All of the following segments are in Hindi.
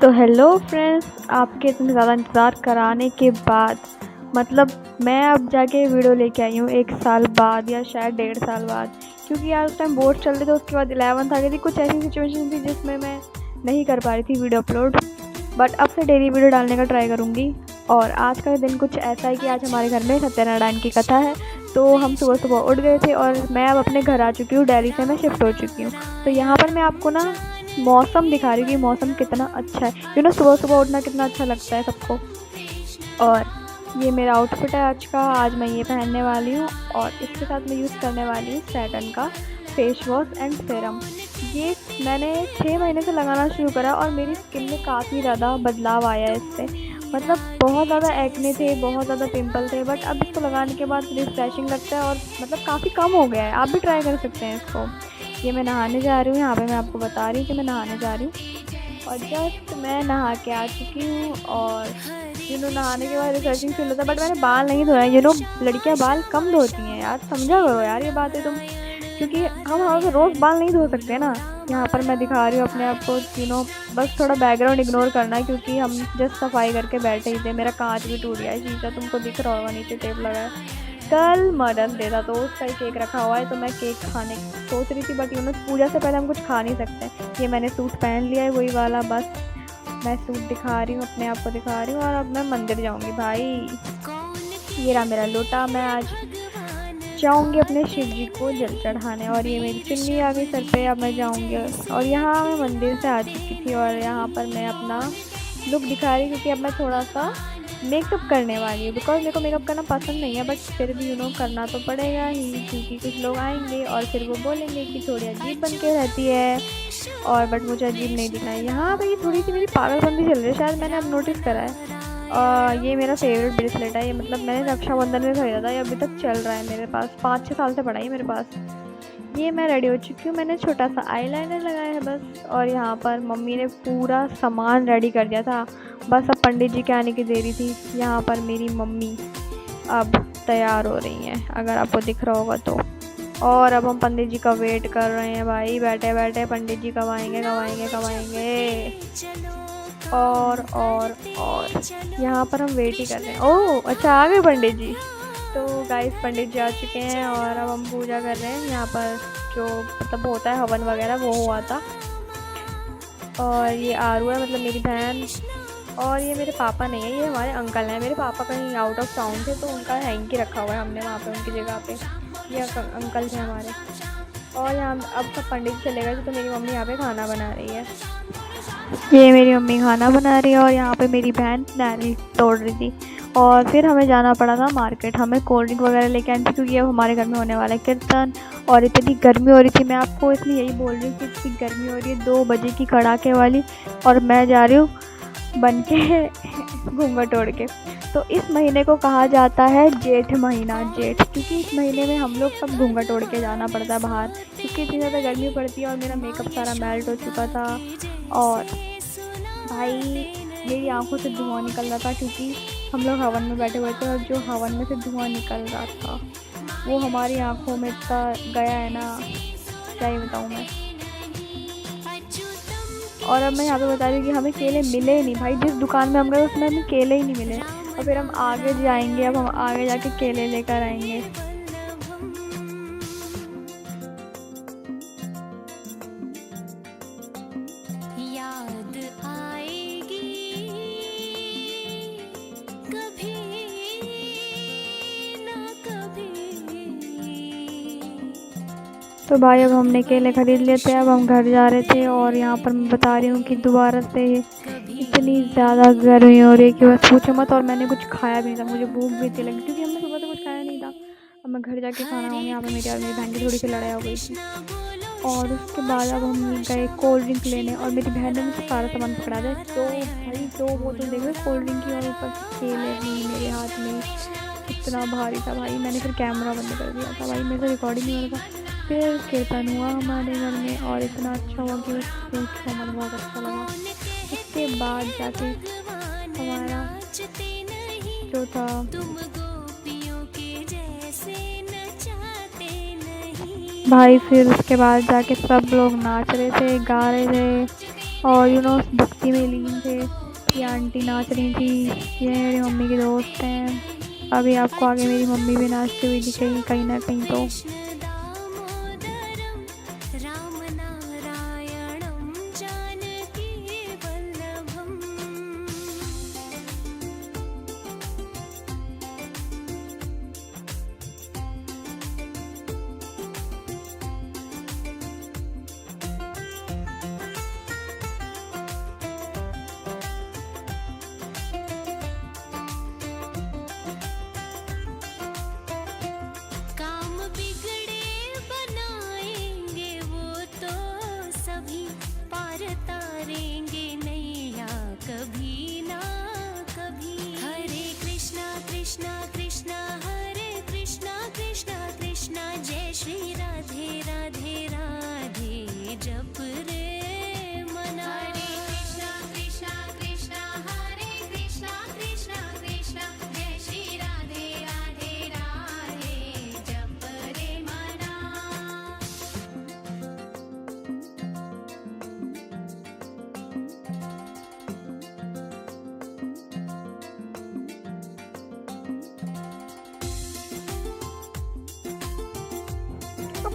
तो हेलो फ्रेंड्स, आपके इतने ज़्यादा इंतज़ार कराने के बाद मतलब मैं अब जाके वीडियो लेके आई हूँ 1 साल बाद या शायद 1.5 साल बाद। क्योंकि यार उस टाइम बोर्ड चल रहे थे, उसके बाद 11th आ गई थी। कुछ ऐसी सिचुएशन थी जिसमें मैं नहीं कर पा रही थी वीडियो अपलोड, बट अब से डेली वीडियो डालने का ट्राई करूँगी। और आज का दिन कुछ ऐसा है कि आज हमारे घर में सत्यनारायण की कथा है। तो हम सुबह सुबह उठ गए थे और मैं अब अपने घर आ चुकी हूँ। दिल्ली से मैं शिफ्ट हो चुकी हूँ। तो यहाँ पर मैं आपको ना मौसम दिखा रही हूँ कि मौसम कितना अच्छा है। सुबह सुबह उठना कितना अच्छा लगता है सबको। और ये मेरा आउटफिट है आज का। आज मैं ये पहनने वाली हूँ और इसके साथ मैं यूज़ करने वाली हूँ सैटन का फेस वॉश एंड सीरम। ये मैंने 6 महीने से लगाना शुरू करा और मेरी स्किन में काफ़ी ज़्यादा बदलाव आया है इससे। मतलब बहुत ज़्यादा एक्ने थे, बहुत ज़्यादा पिंपल थे, बट अब इसको लगाने के बाद रिफ्रेशिंग लगता है और मतलब काफ़ी कम हो गया है। आप भी ट्राई कर सकते हैं इसको। ये मैं नहाने जा रही हूँ, यहाँ पे मैं आपको बता रही हूँ कि मैं नहाने जा रही हूँ। और जस्ट मैं नहा के आ चुकी हूँ और नहाने के बाद रिफ्रेशिंग फील होता है। बट मैंने बाल नहीं धोया। लड़कियाँ बाल कम धोती हैं यार, समझा करो यार ये बातें तुम। क्योंकि हम रोज़ बाल नहीं धो सकते ना। यहाँ पर मैं दिखा रही हूँ अपने आप को। बस थोड़ा बैकग्राउंड इग्नोर करना है क्योंकि हम जस्ट सफाई करके बैठे ही थे। मेरा कांच भी टूट गया है, शीशा तुमको दिख रहा होगा, नीचे टेप लगा है। कल मदर्स डे था तो उसका ही केक रखा हुआ है, तो मैं केक खाने सोच रही थी। बट पूजा से पहले हम कुछ खा नहीं सकते। ये मैंने सूट पहन लिया है, वही वाला। बस मैं सूट दिखा रही हूँ, अपने आप को दिखा रही हूँ। और अब मैं मंदिर जाऊँगी भाई। ये रहा मेरा लोटा। मैं आज जाऊँगी अपने शिव जी को जल चढ़ाने। और ये मेरी चुन्नी आ गई सर पे। अब मैं जाऊँगी और यहाँ मैं मंदिर से आ चुकी थी और यहाँ पर मैं अपना लुक दिखा रही क्योंकि अब मैं थोड़ा सा मेकअप करने वाली हूँ। बिकॉज मेरे को मेकअप करना पसंद नहीं है, बट फिर भी करना तो पड़ेगा ही क्योंकि कुछ लोग आएंगे और फिर वो बोलेंगे कि थोड़ी अजीब बन के रहती है। और बट मुझे अजीब नहीं दिखना है। यहाँ पे ये थोड़ी सी मेरी पागलबंदी चल रही है, शायद मैंने अब नोटिस करा है। ये मेरा फेवरेट ब्रेसलेट है। ये मतलब मैंने रक्षाबंधन में खरीदा था, ये अभी तक चल रहा है मेरे पास। 5-6 साल से पड़ा है मेरे पास। ये मैं रेडी हो चुकी हूँ। मैंने छोटा सा आईलाइनर लगाया है बस। और यहाँ पर मम्मी ने पूरा सामान रेडी कर दिया था, बस अब पंडित जी के आने की देरी थी। यहाँ पर मेरी मम्मी अब तैयार हो रही हैं, अगर आपको दिख रहा होगा तो। और अब हम पंडित जी का वेट कर रहे हैं भाई, बैठे बैठे। पंडित जी कब आएंगे कब आएंगे कब आएंगे। और यहाँ पर हम वेट ही कर रहे हैं। ओह अच्छा, आ गए पंडित जी। तो गाइस पंडित जी आ चुके हैं और अब हम पूजा कर रहे हैं। यहाँ पर जो मतलब होता है हवन वगैरह वो हुआ था। और ये आरू है, मतलब मेरी बहन। और ये मेरे पापा नहीं है, ये हमारे अंकल हैं। मेरे पापा कहीं आउट ऑफ टाउन थे तो उनका हैंकी रखा हुआ है हमने वहाँ पे उनकी जगह पे। ये अंकल थे हमारे। और यहाँ अब सब पंडित चले गए तो मेरी मम्मी यहाँ पे खाना बना रही है। ये मेरी मम्मी खाना बना रही है और यहाँ पे मेरी बहन नारियल तोड़ रही थी। और फिर हमें जाना पड़ा था मार्केट। हमें कोल्ड ड्रिंक वगैरह लेके आनी थी क्योंकि अब हमारे घर में होने वाला है कीर्तन। और इतनी गर्मी हो रही थी, मैं आपको इसलिए यही बोल रही हूँ कि इतनी गर्मी हो रही है 2 बजे की कड़ाके वाली। और मैं जा रही हूँ बन के घूंघट ओढ़ के। तो इस महीने को कहा जाता है जेठ महीना। जेठ क्योंकि इस महीने में हम लोग सब घूंघट ओढ़ के जाना पड़ता है बाहर, क्योंकि इतनी ज़्यादा गर्मी पड़ती है। और मेरा मेकअप सारा मेल्ट हो चुका था और भाई मेरी आंखों से धुआं निकल रहा था क्योंकि हम लोग हवन में बैठे हुए थे। और जो हवन में से धुआं निकल रहा था वो हमारी आंखों में इतना गया है ना, क्या ही बताऊँ मैं। और अब मैं यहाँ पे बता रही हूँ कि हमें केले मिले ही नहीं भाई। जिस दुकान में हम गए उसमें हमें केले ही नहीं मिले। और फिर हम आगे जाएंगे, अब हम आगे जाके केले लेकर आएंगे। याद आएगी कभी ना कभी। तो भाई अब हमने केले खरीद लिए थे, अब हम घर जा रहे थे। और यहाँ पर मैं बता रही हूँ कि दोबारा से इतनी ज़्यादा गर्मी हो रही है कि बस पूछो मत। और मैंने कुछ खाया भी नहीं था, मुझे भूख भी थी लगी क्योंकि हमने सुबह से कुछ खाया नहीं था। अब मैं घर जाके खाना हूँ। यहाँ पर मेरी और मेरी बहन की थोड़ी सी लड़ाई हो गई थी। और उसके बाद अब हम गए कोल्ड ड्रिंक लेने और मेरी बहन ने मुझे सारा सामान पकड़ा दिया। तो भाई 2 बोतल देख रहे कोल्ड ड्रिंक की और ऊपर से केले भी मेरे हाथ में। इतना भारी था भाई, मैंने फिर कैमरा बंद कर दिया था भाई, मेरे से रिकॉर्डिंग नहीं हो रहा था। फिर कीर्तन हुआ हमारे घर में और इतना अच्छा हुआ कि बस पूछो मत, बहुत अच्छा लगा। उसके बाद जाके हमारा जो था भाई, फिर उसके बाद जाके सब लोग नाच रहे थे, गा रहे थे। और भक्ति में लीन थे। ये आंटी नाच रही थी, ये मेरी मम्मी के दोस्त हैं। अभी आपको आगे मेरी मम्मी भी नाचती हुई दिखेगी कहीं ना कहीं। तो कृष्ण दामोदरम राम नारायणम जानकी वल्लभम। काम बिगड़े बनाएंगे वो तो सभी, पार तारेंगे नैया कभी ना कभी। हरे कृष्णा कृष्णा कृष्णा हरे कृष्णा कृष्णा कृष्णा, जय श्री राधे राधे राधे जप रे मना। हरे कृष्णा कृष्णा कृष्णा हरे कृष्णा कृष्णा कृष्णा, जय श्री राधे राधे राधे जप रे मना।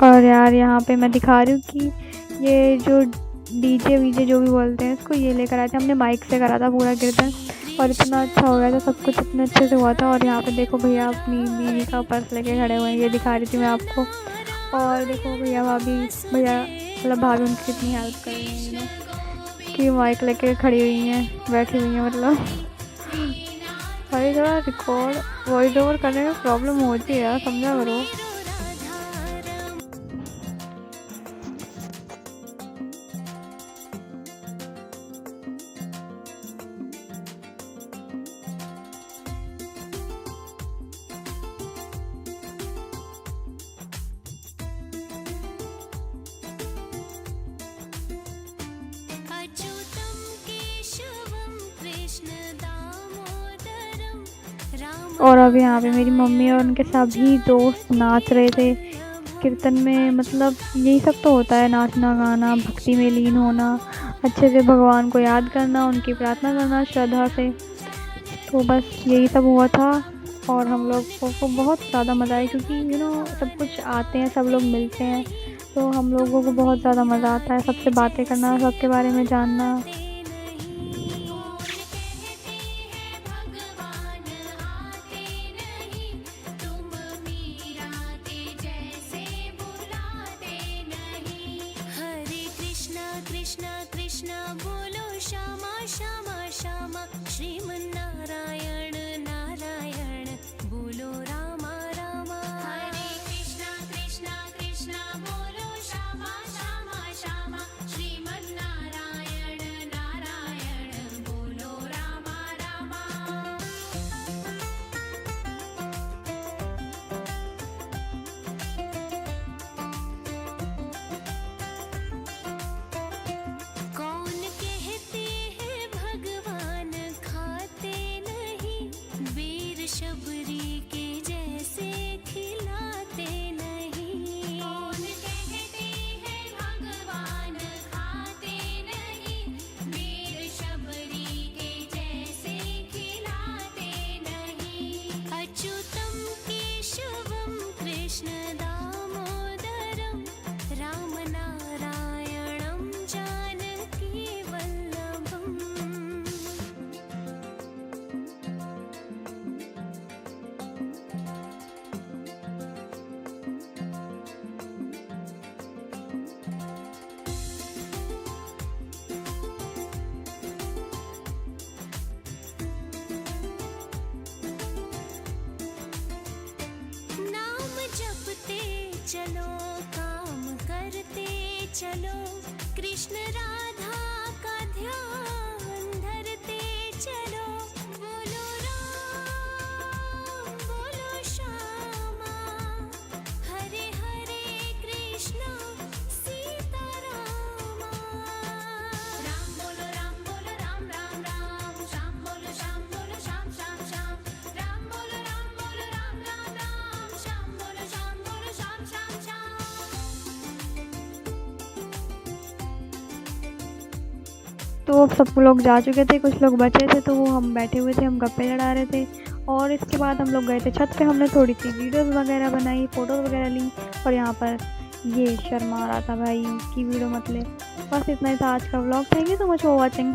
और यार यहाँ पे मैं दिखा रही हूँ कि ये जो डीजे वीजे जो भी बोलते हैं इसको, ये लेकर आए थे हमने, माइक से करा था पूरा कीर्तन। और इतना अच्छा हो गया था, सब कुछ इतने अच्छे से हुआ था। और यहाँ पे देखो भैया अपनी बीवी का पर्स लेके खड़े हुए हैं, ये दिखा रही थी मैं आपको। और देखो भैया भैया मतलब भाभी उनकी कितनी हेल्प कर रही हैं, कि माइक लेके खड़ी हुई हैं, बैठी हुई हैं मतलब। भाई थोड़ा रिकॉर्ड वॉइस ओवर करने में प्रॉब्लम होती है यार, समझा करो। अच्युतम केशवम कृष्ण दामोदरम राम। और अब यहाँ पे मेरी मम्मी और उनके सभी दोस्त नाच रहे थे कीर्तन में। मतलब यही सब तो होता है, नाचना गाना, भक्ति में लीन होना, अच्छे से भगवान को याद करना, उनकी प्रार्थना करना श्रद्धा से। तो बस यही सब हुआ था। और हम लोगों को बहुत ज़्यादा मज़ा आया, क्योंकि सब कुछ आते हैं, सब लोग मिलते हैं, तो हम लोगों को बहुत ज़्यादा मज़ा आता है सबसे बातें करना, सबके बारे में जानना। भगवान आते नहीं, तुम मीरा के जैसे बुलाते नहीं। हरे कृष्णा कृष्णा कृष्णा बोलो श्यामा श्यामा श्यामा, श्रीमन नारायण नारायण बोलो रामा रामा। हरे कृष्णा कृष्णा कृष्णा बोलो श्यामा श्यामा श्यामा, श्रीमन नारायण नारायण बोलो रामा रामा। कौन कहते हैं भगवान खाते नहीं, वीर शबरी के जैसे खिलाते नहीं। कौन कहते हैं भगवान खाते नहीं, वीर शबरी के जैसे खिलाते नहीं। अच्युतम केशवम कृष्ण दामोदरम राम नारायणम जानकी वल्लभम। नाम जपते चलो काम करते चलो, कृष्ण राधा का ध्यान धरते चलो। बोलो राम बोलो श्यामा, हरे हरे कृष्णा सीता रामा। राम बोलो राम राम राम, श्याम बोलो श्याम श्याम। राम बोलो राम राम, श्याम बोलो श्याम श्याम श्याम। तो सब लोग जा चुके थे, कुछ लोग बचे थे, तो वो हम बैठे हुए थे, हम गप्पे लड़ा रहे थे। और इसके बाद हम लोग गए थे छत पे, हमने थोड़ी सी वीडियोज़ वगैरह बनाई, फ़ोटोज़ वगैरह ली। और यहाँ पर ये शर्मा रहा था भाई कि वीडियो मत ले। बस इतना ही था आज का vlog. Thank you so much for watching.